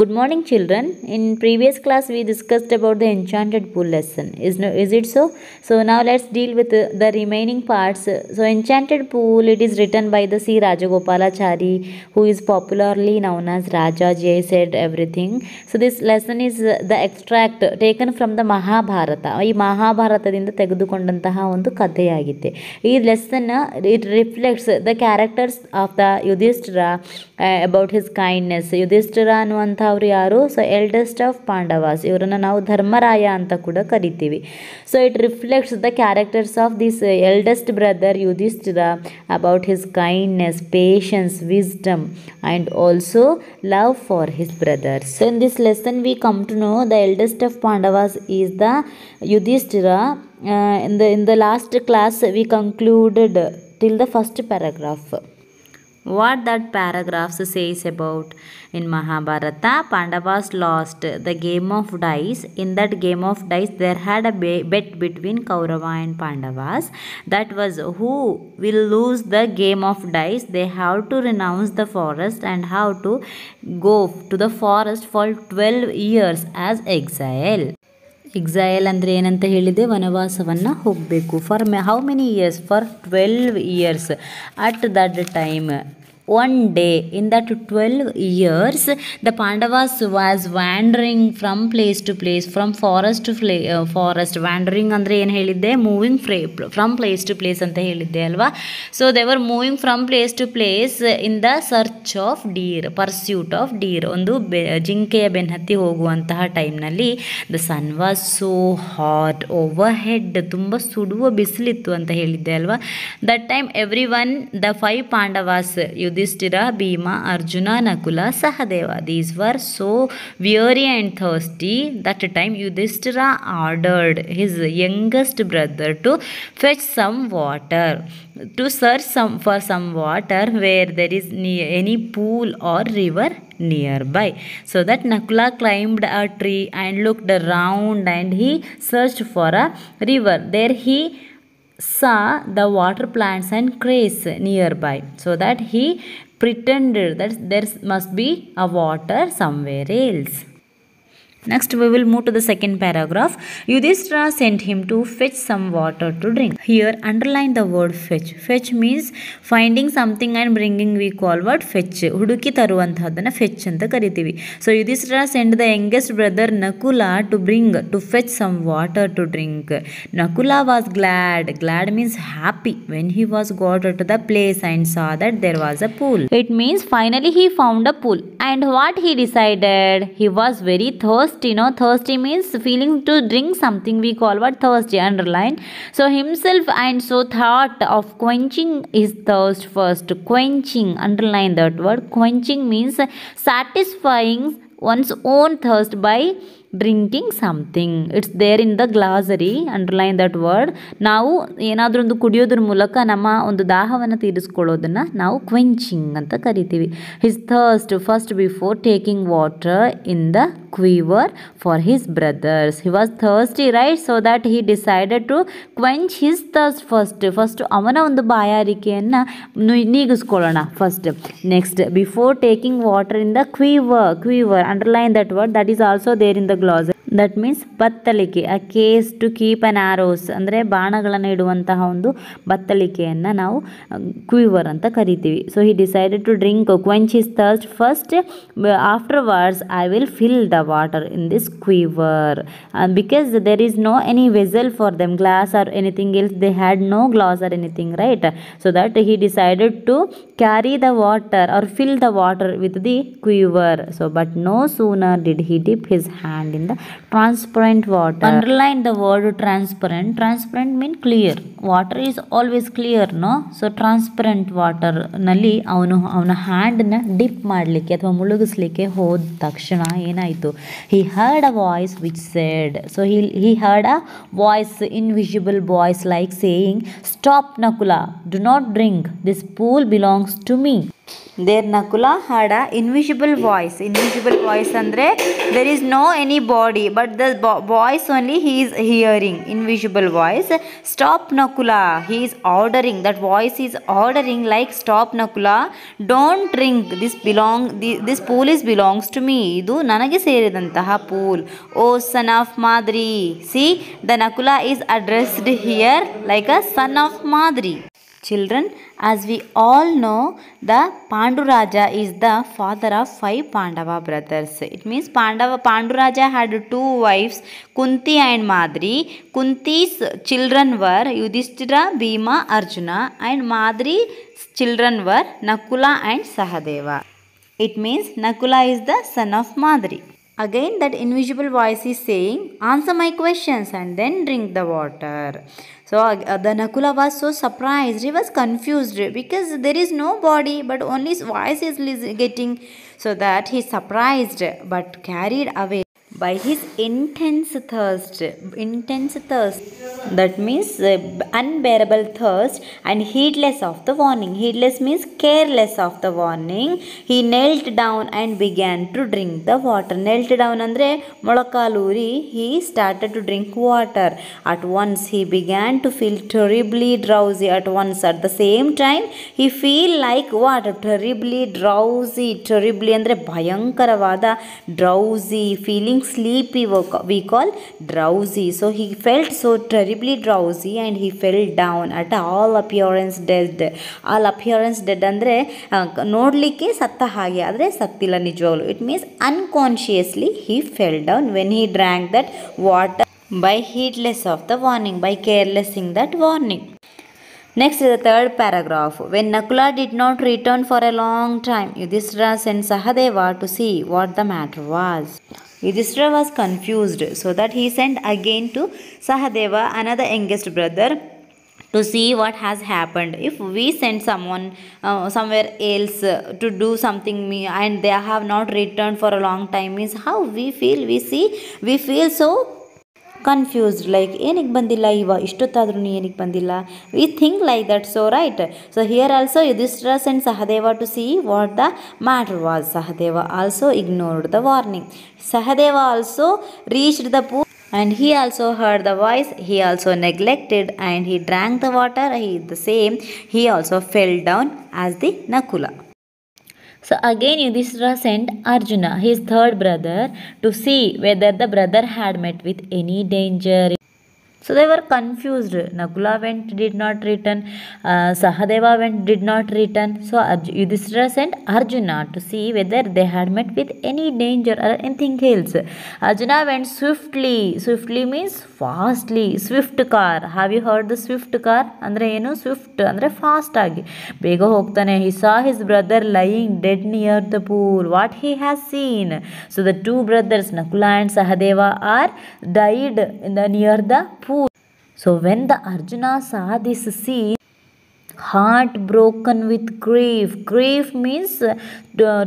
Good morning, children. In previous class, we discussed about the enchanted pool lesson. Is it so? So now let's deal with the remaining parts. So enchanted pool, it is written by the C. Rajagopalachari, who is popularly known as Raja J. Said everything. So this lesson is the extract taken from the Mahabharata. ಈ ಮಹಾಭಾರತದಿಂದ ತೆಗೆದುಕೊಂಡಂತಹ ಒಂದು ಕಥೆಯಾಗಿದೆ. ಈ lesson it reflects the characters of the Yudhishthira about his kindness. Yudhishthira ಅನ್ನುವಂಥವ್ರು ಯಾರು? So eldest of Pandavas. ಇವರನ್ನು ನಾವು ಧರ್ಮರಾಯ ಅಂತ ಕೂಡ ಕರಿತೀವಿ. So it reflects the characters of this eldest brother Yudhishthira about his kindness, patience, wisdom and also love for his brothers. So in this lesson we come to know the eldest of Pandavas is the Yudhishthira. In the last class we concluded till the first paragraph. What that paragraph says about in Mahabharata, Pandavas lost the game of dice. In that game of dice there had a bet between Kaurava and Pandavas. That was who will lose the game of dice. They have to renounce the forest and have to go to the forest for 12 years as exile. Exile ಅಂದರೆ ಏನಂತ ಹೇಳಿದೆ? ವನವಾಸವನ್ನು ಹೋಗಬೇಕು. For how many years? For 12 years. At that time, one day in that 12 years the Pandavas was wandering from place to place, from forest to forest. Wandering ಅಂದರೆ ಏನು ಹೇಳಿದ್ದೆ? Moving from place to place ಅಂತ ಹೇಳಿದ್ದೆ ಅಲ್ವಾ? So they were moving from place to place in the search of deer, pursuit of deer. ಒಂದು ಜಿಂಕೆಯ ಬೆನ್ನತ್ತಿ ಹೋಗುವಂತಹ ಟೈಮ್ನಲ್ಲಿ the sun was so hot overhead, ತುಂಬ ಸುಡುವ ಬಿಸಿಲಿತ್ತು ಅಂತ ಹೇಳಿದ್ದೆ ಅಲ್ವಾ? that time everyone, the 5 Pandavas, Yudhishthira, Bhima, Arjuna, Nakula, Sahadeva, these were so weary and thirsty. That time Yudhishthira ordered his youngest brother to fetch some water, to search for some water where there is any pool or river nearby. So that Nakula climbed a tree and looked around and he searched for a river. There he saw the water plants and trees nearby, so that he pretended that there must be a water somewhere else. Next we will move to the second paragraph. Yudhishthira sent him to fetch some water to drink. Here underline the word fetch. Fetch means finding something and bringing. We call what? Fetch. ಹುಡುಕಿ ತರುವಂತಹದನ್ನ fetch ಅಂತ ಕರಿತೀವಿ. So Yudhishthira sent the youngest brother Nakula to fetch some water to drink. Nakula was glad. Glad means happy when he was got to the place and saw that there was a pool. It means finally he found a pool. And what he decided? He was very thirsty. Thirsty means feeling to drink something. We call what? Thirsty. Underline. So himself and so thought of quenching his thirst first. Quenching. Underline that word. Quenching means satisfying one's own thirst by drinking something. It's there in the glossary. Underline that word. ನಾವು ಏನಾದರೂ ಒಂದು ಕುಡಿಯೋದ್ರ ಮೂಲಕ ನಮ್ಮ ಒಂದು ದಾಹವನ್ನು ತೀರಿಸ್ಕೊಳ್ಳೋದನ್ನು ನಾವು quenching ಅಂತ ಕರಿತೀವಿ. His thirst first before taking water in the quiver for his brothers. He was thirsty, right? So that he decided to quench his thirst first ಅವನ ಒಂದು ಬಾಯಾರಿಕೆಯನ್ನು ನೀಗಿಸ್ಕೊಳ್ಳೋಣ first. Next before taking water in the quiver. Underline that word. That is also there in the glass. That means ಬತ್ತಳಿಕೆ. A case to keep an arrows ಅಂದರೆ ಬಾಣಗಳನ್ನು ಇಡುವಂತಹ ಒಂದು ಬತ್ತಳಿಕೆಯನ್ನು ನಾವು ಕ್ವೀವರ್ ಅಂತ ಕರಿತೀವಿ. So he decided to drink quench his thirst first. Afterwards I will fill the water in this quiver. Because there is no any vessel for them, glass or anything else. They had no glass or anything, right? So that he decided to carry the water or fill the water with the quiver. So but no sooner did he dip his hand in the transparent water. Underline the word transparent. Transparent means clear. Water is always clear, no? So transparent water ನಲ್ಲಿ ಅವನ ಹ್ಯಾಂಡನ್ನ drip ಮಾಡಲಿಕ್ಕೆ ಅಥವಾ ಮುಳುಗಿಸ್ಲಿಕ್ಕೆ ಹೋದ ತಕ್ಷಣ ಏನಾಯಿತು? he heard a voice which said, so he heard a voice, invisible voice, like saying, stop Nakula, do not drink, this pool belongs to me. There Nakula had a invisible voice. Invisible voice andre there is no any body, but the voice only he is hearing. Invisible voice. Stop Nakula. He is ordering. That voice is ordering like stop Nakula. Don't drink. This pool is belongs to me. Idu nanage seridantaha pool. Oh son of Madri. See, the Nakula is addressed here like a son of Madri. Children, as we all know, the Panduraja is the father of 5 Pandava brothers. It means Panduraja had 2 wives, Kunti and Madri. Kunti's children were Yudhishthira, Bhima, Arjuna, and Madri's children were Nakula and Sahadeva. It means Nakula is the son of Madri. Again that invisible voice is saying, answer my questions and then drink the water. So the Nakula was so surprised, he was confused because there is no body but only his voice is getting, so that he surprised but carried away by his intense thirst. That means unbearable thirst and heedless of the warning. Heedless means careless of the warning. He knelt down and began to drink the water. Knelt down andre molakaluri. He started to drink water. At once he began to feel terribly drowsy. At the same time he feel like what? Terribly drowsy. Terribly andre bhayankaravada drowsy, feeling sleepy we call drowsy. So he felt so terribly drowsy and he fell down at all appearance dead. All appearance dead andre nodlikke satta hage adre sattilla nijavaglu. It means unconsciously he fell down when he drank that water by heedless of the warning, by carelessing that warning. Next is the third paragraph. When Nakula did not return for a long time, Yudhishthira sent Sahadeva to see what the matter was. Yudhishthira was confused, so that he sent again to Sahadeva, another youngest brother, to see what has happened. If we send someone somewhere else to do something and they have not returned for a long time, means how we feel. We feel so confused, like enik bandilla iva ishtotadru nee enik bandilla, we think like that. So right, so here also Yudhishthira sent Sahadeva to see what the matter was. Sahadeva also ignored the warning. Sahadeva also reached the pool and he also heard the voice. He also neglected and he drank the water. He also fell down as the Nakula. So again Yudhishthira sent Arjuna, his third brother, to see whether the brother had met with any danger. So they were confused. Nakula went, did not return. Sahadeva went, did not return. So Yudhishthira sent Arjuna to see whether they had met with any danger or anything else. Arjuna went swiftly. Swiftly means fastly. Swift car. Have you heard the swift car? Andre enu swift andre fast agi bega hogtane. He saw his brother lying dead near the pool. What he has seen? So the 2 brothers Nakula and Sahadeva are died near the pool. So when the Arjuna saw this scene, heart broken with grief. Grief means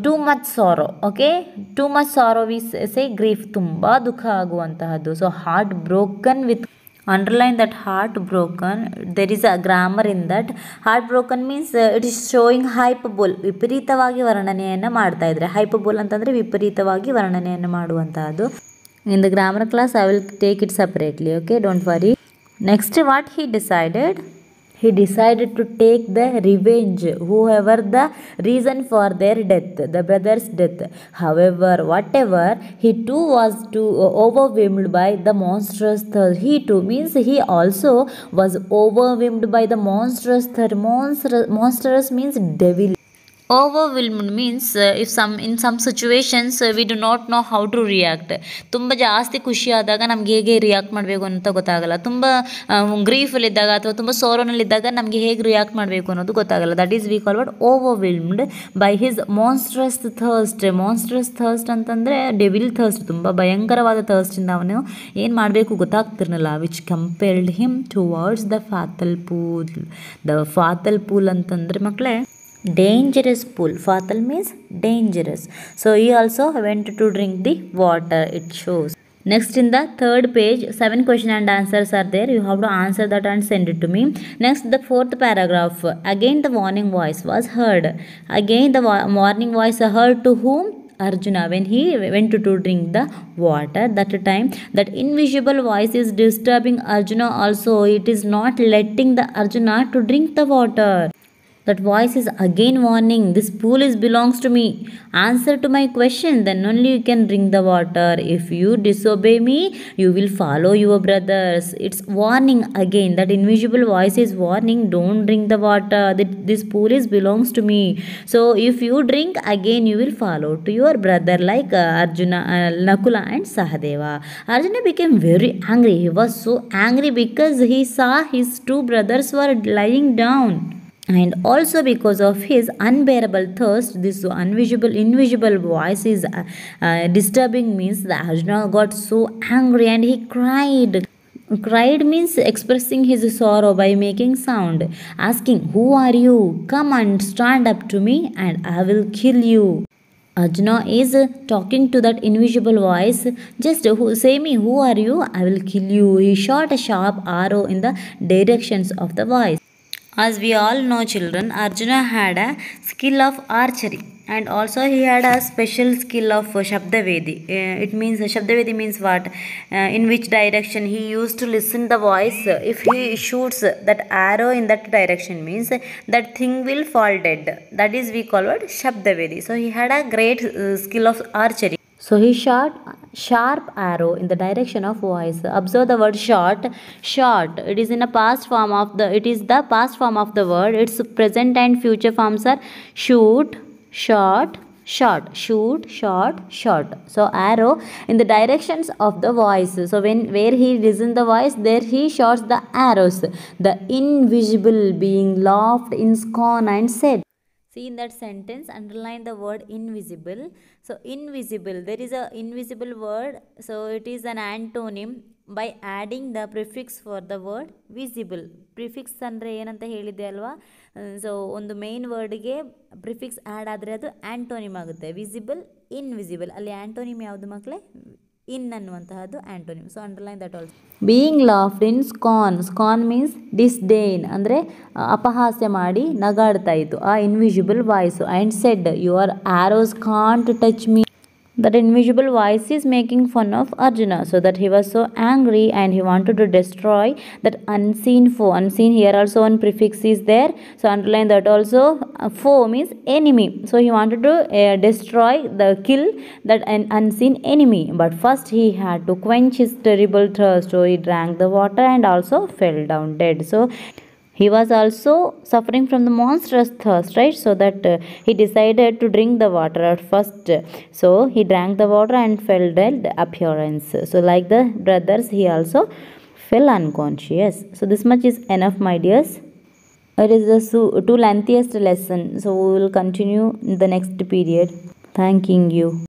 too much sorrow. Okay, too much sorrow we say grief. Tumba dukha aguantahadu. So heart broken with, underline that heart broken. There is a grammar in that. Heart broken means it is showing hyperbole. ವಿಪರೀತವಾಗಿ ವರ್ಣನೆಯನ್ನು ಮಾಡ್ತಾ ಇದ್ರೆ hyperbole ಅಂತಂದ್ರೆ ವಿಪರೀತವಾಗಿ ವರ್ಣನೆಯನ್ನು ಮಾಡುವಂತಹದ್ದು. In the grammar class I will take it separately. Okay, don't worry. Next, what he decided? He decided to take the revenge, whoever the reason for their death, the brother's death. However, whatever, he too was too overwhelmed by the monstrous thirst. He too means he also was overwhelmed by the monstrous thirst. Monstrous means devil. Overwhelmed means in some situations we do not know how to react. ತುಂಬ ಜಾಸ್ತಿ ಖುಷಿ ಆದಾಗ ನಮ್ಗೆ ಹೇಗೆ react ಮಾಡಬೇಕು ಅಂತ ಗೊತ್ತಾಗಲ್ಲ. ತುಂಬ ಗ್ರೀಫಲ್ಲಿದ್ದಾಗ ಅಥವಾ ತುಂಬ ಸೋರೋನಲ್ಲಿದ್ದಾಗ ನಮಗೆ ಹೇಗೆ ರಿಯಾಕ್ಟ್ ಮಾಡಬೇಕು ಅನ್ನೋದು ಗೊತ್ತಾಗಲ್ಲ. That is we call what overwhelmed by his monstrous thirst. Monstrous thirst ಅಂತಂದರೆ ಡೆವಿಲ್ ಥರ್ಸ್ಟ್, ತುಂಬ ಭಯಂಕರವಾದ ಥರ್ಸ್ಟಿಂದ ಅವನು ಏನು ಮಾಡಬೇಕು ಗೊತ್ತಾಗ್ತಿರ್ಲಿಲ್ಲ. Which compelled him towards the fatal pool. The fatal pool ಅಂತಂದರೆ ಮಕ್ಕಳೇ dangerous pool. Fatal means dangerous. So he also went to drink the water, it shows. Next, in the third page, 7 question and answers are there. You have to answer that and send it to me. Next, the fourth paragraph. Again, the warning voice was heard. Again, the warning voice heard to whom? Arjuna, when he went to drink the water. That time, that invisible voice is disturbing Arjuna also. It is not letting the Arjuna to drink the water. That voice is again warning, this pool is belongs to me. Answer to my question, then only you can drink the water. If you disobey me, you will follow your brothers. It's warning again. That invisible voice is warning, don't drink the water. This pool is belongs to me. So if you drink, again you will follow to your brother, like Arjuna, Nakula and Sahadeva. Arjuna became very angry. He was so angry because he saw his two brothers were lying down. And also because of his unbearable thirst, this invisible voice is disturbing, means that Arjuna got so angry and he cried. Cried means expressing his sorrow by making sound, asking, who are you? Come and stand up to me and I will kill you. Arjuna is talking to that invisible voice, just say me, who are you? I will kill you. He shot a sharp arrow in the directions of the voice. As we all know, children, Arjuna had a skill of archery, and also he had a special skill of Shabdavedi. It means Shabdavedi means what? In which direction he used to listen the voice. If he shoots that arrow in that direction, means that thing will fall dead. That is we call it Shabdavedi. So he had a great skill of archery. So he shot sharp arrow in the direction of voice. Observe the word shot. Shot. It is in a past form of the. It is the past form of the word. Its present and future forms are shoot, shot, shot, shoot, shot, shot. So arrow in the directions of the voice. So where he listens the voice, there he shots the arrows. The invisible being laughed in scorn and said. See, in that sentence, underline the word invisible. So invisible, there is a invisible word. So it is an antonym by adding the prefix for the word visible. Prefix andre ಏನಂತ ಹೇಳಿದೆ ಅಲ್ವಾ. So ಒಂದು main ವರ್ಡ್ಗೆ prefix add ಆದರೆ ಅದು antonym ಆಗುತ್ತೆ. Visible, invisible. ಅಲ್ಲಿ antonym ಯಾವುದು ಮಕ್ಕಳೇ? ಇನ್ ಅನ್ನುವಂತಹದ್ದು antonym. So underline that also. Being laughed in scorn. Scorn means disdain, ಅಂದರೆ ಅಪಹಾಸ್ಯ ಮಾಡಿ ನಗಾಡ್ತಾ ಇತ್ತು ಆ invisible voice. And said, your arrows can't touch me. That invisible voice is making fun of Arjuna, so that he was so angry and he wanted to destroy that unseen foe. Unseen, here also one prefix is there, so underline that also. Foe means enemy, so he wanted to destroy, kill that an unseen enemy. But first he had to quench his terrible thirst, so he drank the water and also fell down dead. So he was also suffering from the monstrous thirst, right? So that he decided to drink the water at first. So he drank the water and fell dead appearance. So like the brothers, he also fell unconscious. So this much is enough, my dears. It is the two lengthiest lesson. So we will continue in the next period. Thanking you.